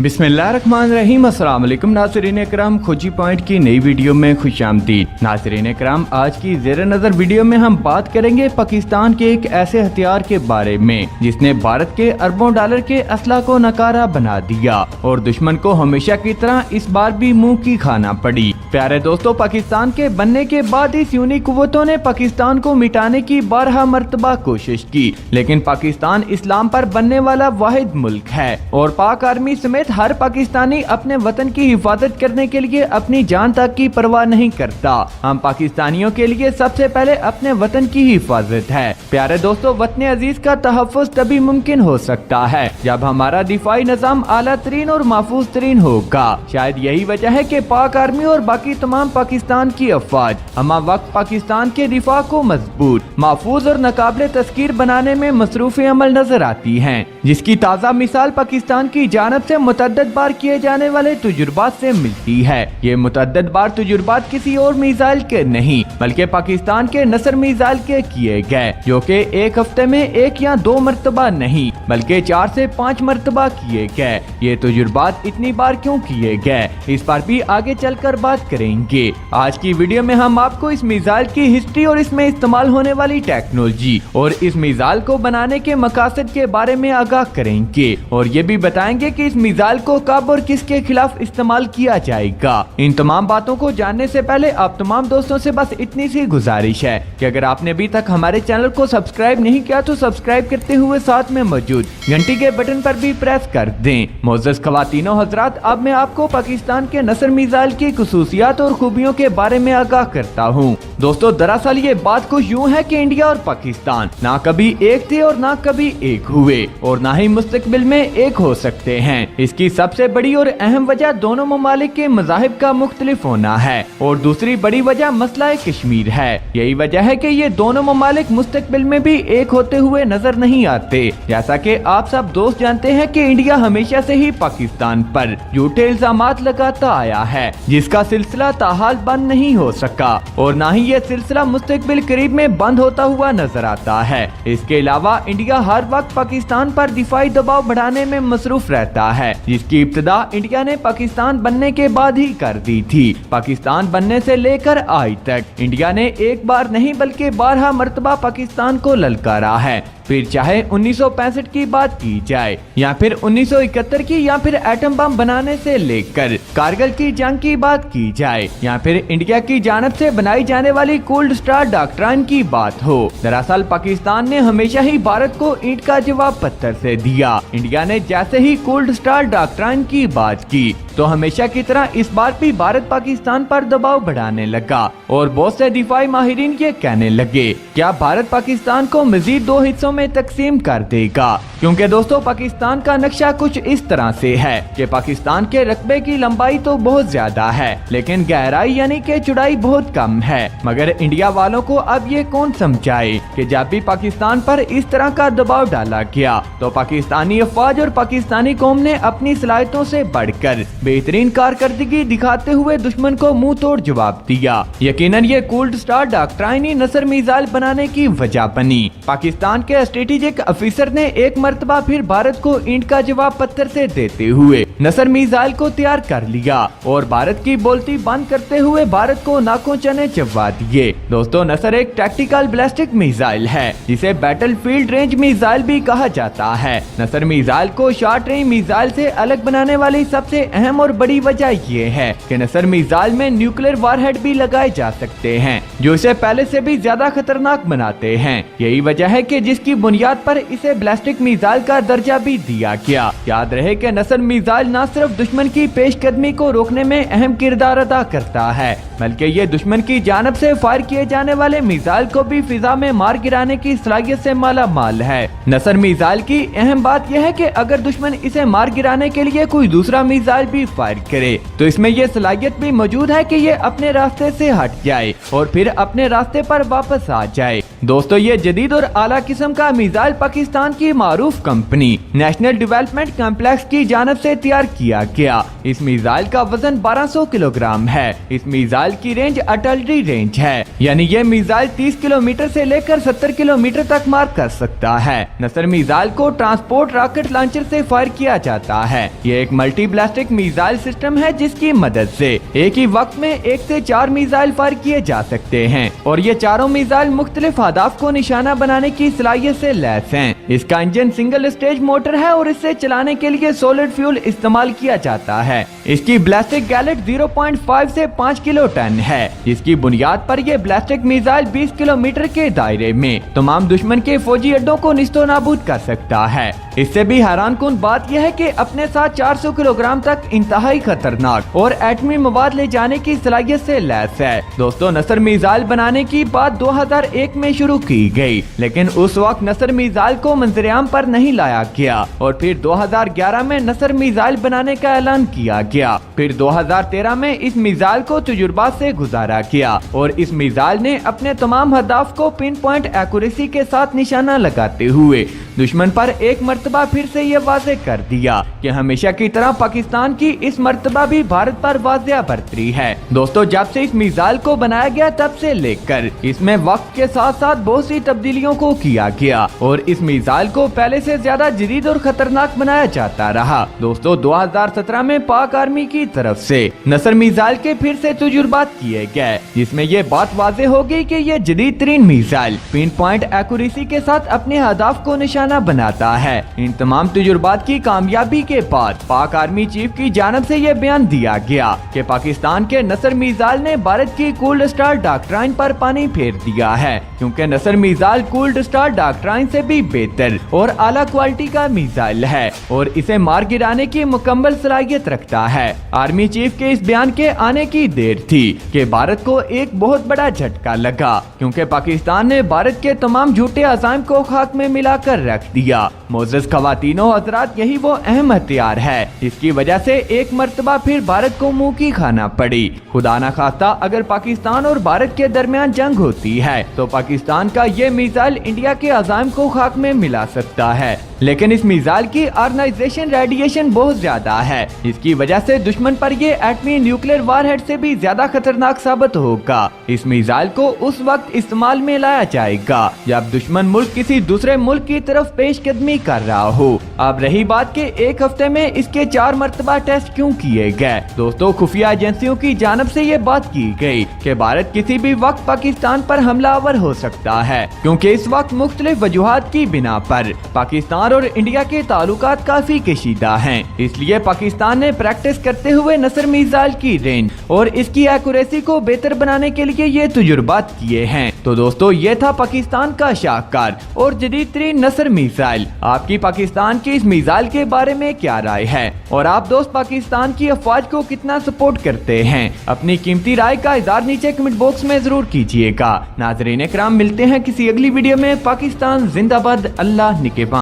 बिस्मिल्लाहिर्रहमानिर्रहीम। अस्सलाम वालेकुम नाज़रीन इकराम, खोजी पॉइंट की नई वीडियो में खुशामदीद। नाज़रीन इकराम, आज की ज़ेर नज़र वीडियो में हम बात करेंगे पाकिस्तान के एक ऐसे हथियार के बारे में जिसने भारत के अरबों डॉलर के असला को नकारा बना दिया और दुश्मन को हमेशा की तरह इस बार भी मुंह की खाना पड़ी। प्यारे दोस्तों, पाकिस्तान के बनने के बाद इस यूनी कुव्वतों ने पाकिस्तान को मिटाने की 12 मरतबा कोशिश की, लेकिन पाकिस्तान इस्लाम पर बनने वाला वाहिद मुल्क है और पाक आर्मी समेत हर पाकिस्तानी अपने वतन की हिफाजत करने के लिए अपनी जान तक की परवाह नहीं करता। हम पाकिस्तानियों के लिए सबसे पहले अपने वतन की हिफाजत है। प्यारे दोस्तों, वतन अजीज का तहफ़्फ़ुज़ तभी मुमकिन हो सकता है जब हमारा दिफाई निज़ाम आला तरीन और महफूज तरीन होगा। शायद यही वजह है कि पाक आर्मी और बाकी तमाम पाकिस्तान की अफवाज हमा वक्त पाकिस्तान के दिफा को मजबूत, महफूज और नाकाबिले तस्कीर बनाने में मसरूफ़ अमल नजर आती है, जिसकी ताज़ा मिसाल पाकिस्तान की जानब से मुतअद्दिद बार किए जाने वाले तजुर्बात से मिलती है। ये मुतअद्दिद बार तजुर्बात किसी और मिसाइल के नहीं बल्कि पाकिस्तान के नसर मिसाइल के किए गए, जो कि एक हफ्ते में 1 या 2 मरतबा नहीं बल्कि 4 से 5 मरतबा किए गए। ये तजुर्बात इतनी बार क्यों किए गए, इस पर भी आगे चलकर बात करेंगे। आज की वीडियो में हम आपको इस मिसाइल की हिस्ट्री और इसमें इस्तेमाल होने वाली टेक्नोलॉजी और इस मिसाइल को बनाने के मकासद के बारे में आगाह करेंगे और ये भी बताएंगे कि इस मिसाइल को कब और किसके खिलाफ इस्तेमाल किया जाएगा। इन तमाम बातों को जानने से पहले आप तमाम दोस्तों से बस इतनी सी गुजारिश है कि अगर आपने अभी तक हमारे चैनल को सब्सक्राइब नहीं किया तो सब्सक्राइब करते हुए साथ में मौजूद घंटी के बटन पर भी प्रेस कर दें। मोअज़्ज़ज़ ख़वातीनो हज़रात, अब मैं आपको पाकिस्तान के नसर मिसाइल की खुसूसियात और खूबियों के बारे में आगाह करता हूँ। दोस्तों, दरअसल ये बात कुछ यूँ है कि इंडिया और पाकिस्तान ना कभी एक थे और ना कभी एक हुए और ना ही मुस्तकबिल में एक हो सकते हैं। इसकी सबसे बड़ी और अहम वजह दोनों ममालिक के मज़ाहिब का मुख्तलिफ होना है और दूसरी बड़ी वजह मसला कश्मीर है। यही वजह है कि ये दोनों ममालिक मुस्तकबिल में भी एक होते हुए नजर नहीं आते। जैसा कि आप सब दोस्त जानते हैं कि इंडिया हमेशा से ही पाकिस्तान पर झूठे इल्जामात लगाता आया है, जिसका सिलसिला ताहाल बंद नहीं हो सका और ना ही ये सिलसिला मुस्तकबिल करीब में बंद होता हुआ नजर आता है। इसके अलावा इंडिया हर वक्त पाकिस्तान पर दिफाई दबाव बढ़ाने में मसरूफ रहता है, जिसकी इब्तिदा इंडिया ने पाकिस्तान बनने के बाद ही कर दी थी। पाकिस्तान बनने से लेकर आज तक इंडिया ने एक बार नहीं बल्कि 12 मरतबा पाकिस्तान को ललकारा है। फिर चाहे 1965 की बात की जाए या फिर 1971 की या फिर एटम बम बनाने से लेकर कारगिल की जंग की बात की जाए या फिर इंडिया की जानब से बनाई जाने वाली कोल्ड स्टार डॉक्ट्राइन की बात हो, दरअसल पाकिस्तान ने हमेशा ही भारत को ईंट का जवाब पत्थर से दिया। इंडिया ने जैसे ही कोल्ड स्टार डॉक्ट्राइन की बात की तो हमेशा की तरह इस बार भी भारत पाकिस्तान पर दबाव बढ़ाने लगा और बहुत से दिफाई माहिरीन ये कहने लगे क्या भारत पाकिस्तान को मजीद 2 हिस्सों में तकसीम कर देगा, क्योंकि दोस्तों पाकिस्तान का नक्शा कुछ इस तरह से है कि पाकिस्तान के रकबे की लंबाई तो बहुत ज्यादा है लेकिन गहराई यानी कि चौड़ाई बहुत कम है। मगर इंडिया वालों को अब ये कौन समझाए कि जब भी पाकिस्तान पर इस तरह का दबाव डाला गया तो पाकिस्तानी अफवाज और पाकिस्तानी कौम ने अपनी सलाहियतों से बढ़कर बेहतरीन कारकर्दगी दिखाते हुए दुश्मन को मुंह तोड़ जवाब दिया। यकीनन ये कोल्ड स्टार डॉक्ट्राइन ही नसर मिसाइल बनाने की वजह बनी। पाकिस्तान के स्ट्रेटेजिक अफसर ने एक मरतबा फिर भारत को ईंट का जवाब पत्थर से देते हुए नसर मिसाइल को तैयार कर लिया और भारत की बोलती बंद करते हुए भारत को नाकों चने चबवा दिए। दोस्तों, नसर एक टैक्टिकल बैलिस्टिक मिसाइल है जिसे बैटल फील्ड रेंज मिसाइल भी कहा जाता है। नसर मिसाइल को शॉर्ट रेंज मिसाइल से अलग बनाने वाली सबसे अहम और बड़ी वजह ये है कि नसर मिसाइल में न्यूक्लियर वारहेड भी लगाए जा सकते हैं जो इसे पहले से भी ज्यादा खतरनाक बनाते हैं। यही वजह है कि जिसकी बुनियाद पर इसे बैलिस्टिक मिसाइल का दर्जा भी दिया गया। याद रहे कि नसर मिसाइल न सिर्फ दुश्मन की पेशकदमी को रोकने में अहम किरदार अदा करता है बल्कि ये दुश्मन की जानब से फायर किए जाने वाले मिसाइल को भी फिजा में मार गिराने की सलाहियत से माला माल है। नसर मिसाइल की अहम बात यह है कि अगर दुश्मन इसे मार गिराने के लिए कोई दूसरा मिसाइल भी फायर करे तो इसमें यह सलाहियत भी मौजूद है कि ये अपने रास्ते से हट जाए और फिर अपने रास्ते पर वापस आ जाए। दोस्तों, ये जदीद और आला किस्म का मिसाइल पाकिस्तान की मारूफ कंपनी नेशनल डेवलपमेंट कॉम्प्लेक्स की जानब से तैयार किया गया इस मिसाइल का वजन 1200 किलोग्राम है। इस मिसाइल की रेंज आर्टिलरी रेंज है, यानी ये मिसाइल 30 किलोमीटर से लेकर 70 किलोमीटर तक मार कर सकता है। नसर मिसाइल को ट्रांसपोर्ट रॉकेट लॉन्चर से फायर किया जाता है। ये एक मल्टी ब्लास्टिक मिसाइल सिस्टम है जिसकी मदद से एक ही वक्त में 1 से 4 मिसाइल फायर किए जा सकते हैं और ये चारों मिसाइल मुख्तलिफ अहदाफ को निशाना बनाने की सलाहियत से लैस हैं। इसका इंजन सिंगल स्टेज मोटर है और इसे चलाने के लिए सॉलिड फ्यूल इस्तेमाल किया जाता है। इसकी ब्लास्टिक गैलेट 0.5 से 5 किलो टन है, जिसकी बुनियाद पर यह ब्लास्टिक मिसाइल 20 किलोमीटर के दायरे में तमाम दुश्मन के फौजी अड्डों को निस्तो नाबूद कर सकता है। इससे भी हैरानकुन बात यह है कि अपने साथ 400 किलोग्राम तक इंतहाई खतरनाक और एटमी मवाद ले जाने की सलाहियत से लैस है। दोस्तों, नसर मिसाइल बनाने की बात 2001 में शुरू की गई, लेकिन उस वक्त नसर मिसाइल को मंजरेआम पर नहीं लाया गया और फिर 2011 में नसर मिसाइल बनाने का ऐलान किया गया। फिर 2013 में इस मिसाइल को तजुर्बात से गुजारा गया और इस मिसाइल ने अपने तमाम हदाफ को पिन पॉइंट एक्यूरेसी के साथ निशाना लगाते हुए दुश्मन पर एक मर्तबा फिर से ये वाज़ेह कर दिया कि हमेशा की तरह पाकिस्तान की इस मर्तबा भी भारत पर वाज़ेह बरतरी है। दोस्तों, जब से इस मिसाइल को बनाया गया तब से लेकर इसमें वक्त के साथ साथ बहुत सी तब्दीलियों को किया गया और इस मिसाइल को पहले से ज्यादा जदीद और खतरनाक बनाया जाता रहा। दोस्तों, 2017 में पाक आर्मी की तरफ से नसर मिसाइल के फिर से तजुर्बात किए गए, जिसमें ये बात वाज़ेह हो गई कि ये जदीद तरीन मिसाइल पिन पॉइंट एक्यूरेसी के साथ अपने हदाफ को निशाना बनाता है। इन तमाम तजुर्बात की कामयाबी के बाद पाक आर्मी चीफ की जानब से यह बयान दिया गया कि पाकिस्तान के नसर मिसाइल ने भारत की कोल्ड स्टार डॉक्ट्राइन पर पानी फेर दिया है, क्योंकि नसर मिसाइल कोल्ड स्टार डॉक्ट्राइन से भी बेहतर और आला क्वालिटी का मिसाइल है और इसे मार गिराने की मुकम्मल सलाहियत रखता है। आर्मी चीफ के इस बयान के आने की देर थी कि भारत को एक बहुत बड़ा झटका लगा, क्योंकि पाकिस्तान ने भारत के तमाम झूठे अज़ाइम को खाक में मिलाकर रख दिया। मोअज़्ज़ज़ ख़वातीनो हज़रात, यही वो अहम हथियार है जिसकी वजह से एक मर्तबा फिर भारत को मुंह की खाना पड़ी। खुदा न खास्ता अगर पाकिस्तान और भारत के दरमियान जंग होती है तो पाकिस्तान का ये मिसाइल इंडिया के अज़ाइम को खाक में मिला सकता है, लेकिन इस मिसाइल की आयनाइजेशन रेडिएशन बहुत ज्यादा है, इसकी वजह से दुश्मन पर ये एटमी न्यूक्लियर वारहेड से भी ज्यादा खतरनाक साबित होगा। इस मिसाइल को उस वक्त इस्तेमाल में लाया जाएगा जब दुश्मन मुल्क किसी दूसरे मुल्क की तरफ पेशकदमी कर रहा हो। अब रही बात के एक हफ्ते में इसके 4 मरतबा टेस्ट क्यों किए गए। दोस्तों, खुफिया एजेंसियों की जानब से ये बात की गई कि भारत किसी भी वक्त पाकिस्तान पर हमलावर हो सकता है, क्योंकि इस वक्त मुख्तलिफ वजूहात की बिना पर पाकिस्तान और इंडिया के ताल्लुकात काफी कशीदा हैं। इसलिए पाकिस्तान ने प्रैक्टिस करते हुए नसर मिसाइल की रेंज और इसकी एक्यूरेसी को बेहतर बनाने के लिए ये तजुर्बात किए हैं। तो दोस्तों, ये था पाकिस्तान का शाहकार और जदीद तरीन नसर मिसाइल। आपकी पाकिस्तान की इस मिसाइल के बारे में क्या राय है और आप दोस्त पाकिस्तान की अफवाज को कितना सपोर्ट करते हैं? अपनी कीमती राय का इज़हार नीचे कमेंट बॉक्स में जरूर कीजिएगा। नाज़रीन इकराम, मिलते हैं किसी अगली वीडियो में। पाकिस्तान जिंदाबाद, अल्लाह निगहबान।